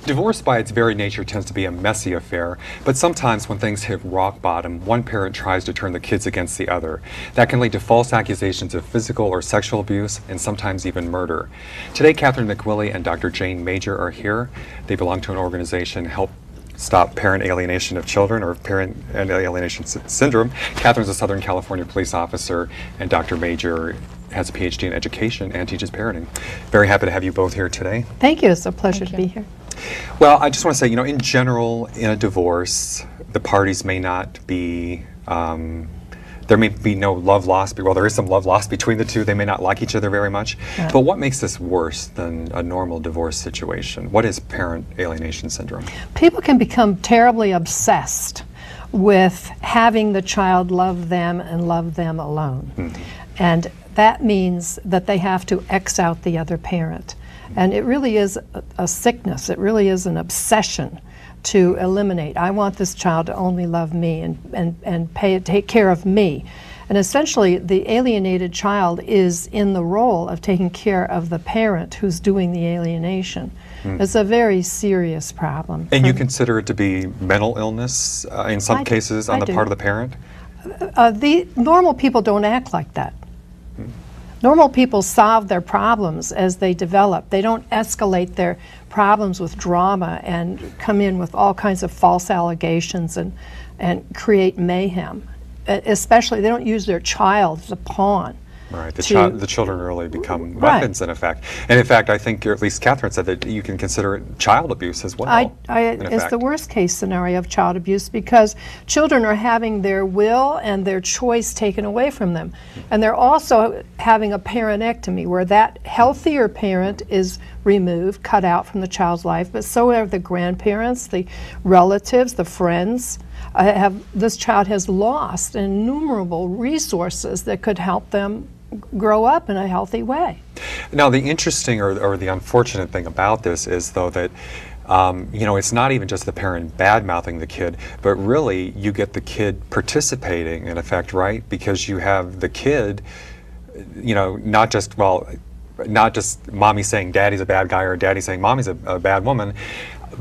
Divorce by its very nature tends to be a messy affair, but sometimes when things hit rock bottom, one parent tries to turn the kids against the other. That can lead to false accusations of physical or sexual abuse and sometimes even murder. Today, Catherine McWillie and Dr. Jane Major are here. They belong to an organization Help Stop Parent Alienation of Children, or Parent Alienation Syndrome. Catherine's a Southern California police officer, and Dr. Major has a PhD in education and teaches parenting. Very happy to have you both here today. Thank you. It's a pleasure to be here. Well, I just want to say, in general, in a divorce, the parties may not be, there may be no love lost. Well, there is some love lost between the two. They may not like each other very much. Yeah. But what makes this worse than a normal divorce situation? What is parent alienation syndrome? People can become terribly obsessed with having the child love them and love them alone. Mm-hmm. And that means that they have to X out the other parent. And it really is a sickness. It really is an obsession to eliminate. I want this child to only love me and take care of me. And essentially, the alienated child is in the role of taking care of the parent who's doing the alienation. Mm. It's a very serious problem. And you consider it to be mental illness in some cases on the part of the parent? The normal people don't act like that. Normal people solve their problems as they develop. They don't escalate their problems with drama and come in with all kinds of false allegations and create mayhem. Especially, they don't use their child as a pawn. Right, the children really become weapons in effect. And in fact, I think, or at least Catherine said, that you can consider it child abuse as well. It's the worst case scenario of child abuse, because children are having their will and their choice taken away from them. And they're also having a parentectomy, where that healthier parent is removed, cut out from the child's life, but so are the grandparents, the relatives, the friends. This child has lost innumerable resources that could help them grow up in a healthy way. Now, the interesting or the unfortunate thing about this is, though, that it's not even just the parent bad-mouthing the kid, but really you get the kid participating in effect, right? Because you have the kid, not just mommy saying daddy's a bad guy or daddy saying mommy's a bad woman,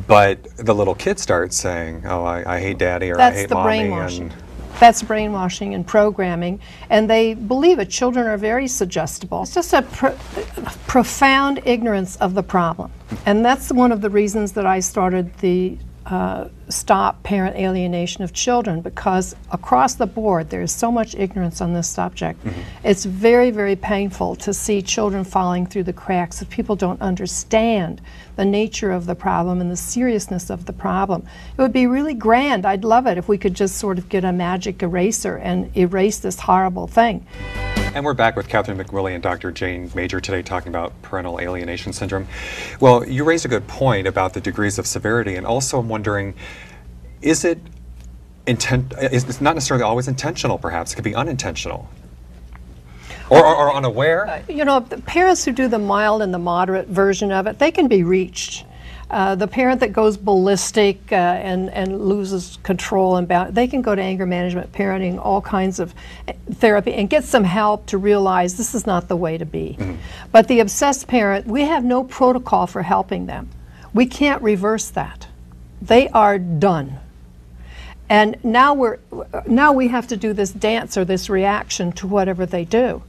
but the little kid starts saying, oh, I hate daddy, or I hate mommy. Brainwashing. That's brainwashing and programming, and they believe it. Children are very suggestible. It's just a profound ignorance of the problem, and that's one of the reasons that I started the Stop Parent Alienation of Children, because across the board there is so much ignorance on this subject. Mm-hmm. It's very, very painful to see children falling through the cracks if people don't understand the nature of the problem and the seriousness of the problem. It would be really grand. I'd love it if we could just sort of get a magic eraser and erase this horrible thing. And we're back with Catherine McWillie and Dr. Jane Major today talking about parental alienation syndrome. Well, you raised a good point about the degrees of severity, and also I'm wondering, is it it's not necessarily always intentional, perhaps? It could be unintentional. Or unaware? The parents who do the mild and the moderate version of it, they can be reached. The parent that goes ballistic and loses control and they can go to anger management parenting, all kinds of therapy, and get some help to realize this is not the way to be. Mm-hmm. But the obsessed parent, we have no protocol for helping them. We can't reverse that. They are done. And now we have to do this dance or this reaction to whatever they do,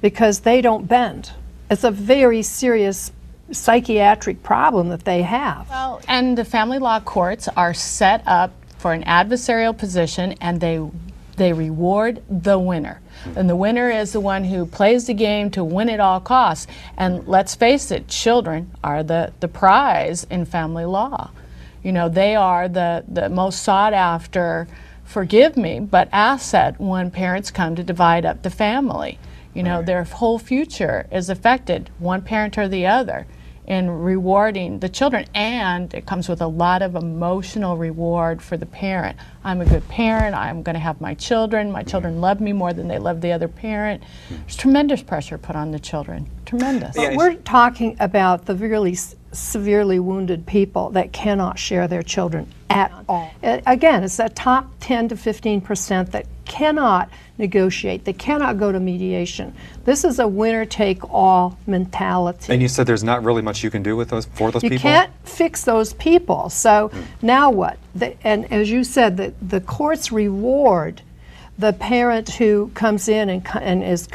because they don't bend. It's a very serious psychiatric problem that they have. Well, and the family law courts are set up for an adversarial position, and they reward the winner. And the winner is the one who plays the game to win at all costs. And let's face it, children are the prize in family law. They are the most sought after, forgive me, but asset when parents come to divide up the family. Their whole future is affected, one parent or the other, in rewarding the children, and it comes with a lot of emotional reward for the parent. I'm a good parent, I'm going to have my children love me more than they love the other parent. There's tremendous pressure put on the children, tremendous. But we're talking about the really severely wounded people that cannot share their children at all. Again, it's that top 10 to 15% that cannot negotiate. They cannot go to mediation. This is a winner-take-all mentality. And you said there's not really much you can do with those people? You can't fix those people. So now what? And as you said, the courts reward the parent who comes in and is,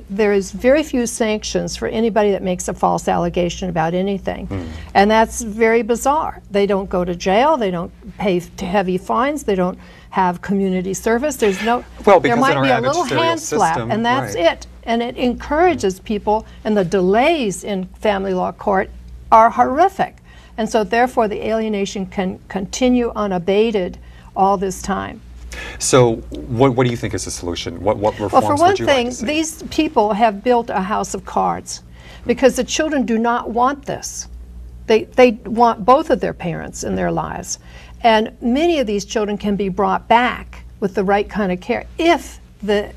there is very few sanctions for anybody that makes a false allegation about anything. And that's very bizarre. They don't go to jail, they don't pay heavy fines, they don't have community service. There's no, there might be a little hand slap, and that's it. And it encourages people, and the delays in family law court are horrific. And so therefore the alienation can continue unabated all this time. So what do you think is the solution? What reforms well, for one would you thing, like to see? these people have built a house of cards because the children do not want this. They want both of their parents in their lives. And many of these children can be brought back with the right kind of care if the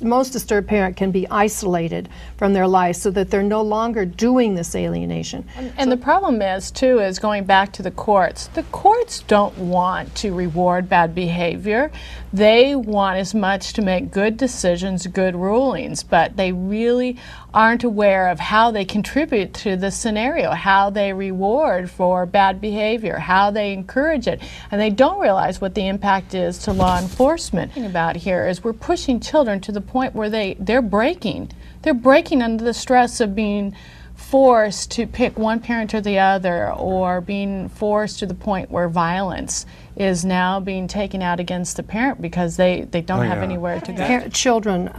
most disturbed parent can be isolated from their life so that they're no longer doing this alienation. And the problem is, too, is going back to the courts don't want to reward bad behavior. They want as much to make good decisions, good rulings, but they really aren't aware of how they contribute to the scenario, how they reward for bad behavior, how they encourage it, and they don't realize what the impact is to law enforcement. The thing about here is we're pushing children to the point where they're breaking. They're breaking under the stress of being forced to pick one parent or the other, or being forced to the point where violence is now being taken out against the parent because they don't have anywhere to go. Children,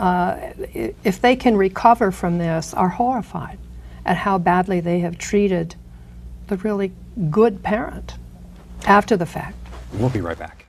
if they can recover from this, are horrified at how badly they have treated the really good parent after the fact. We'll be right back.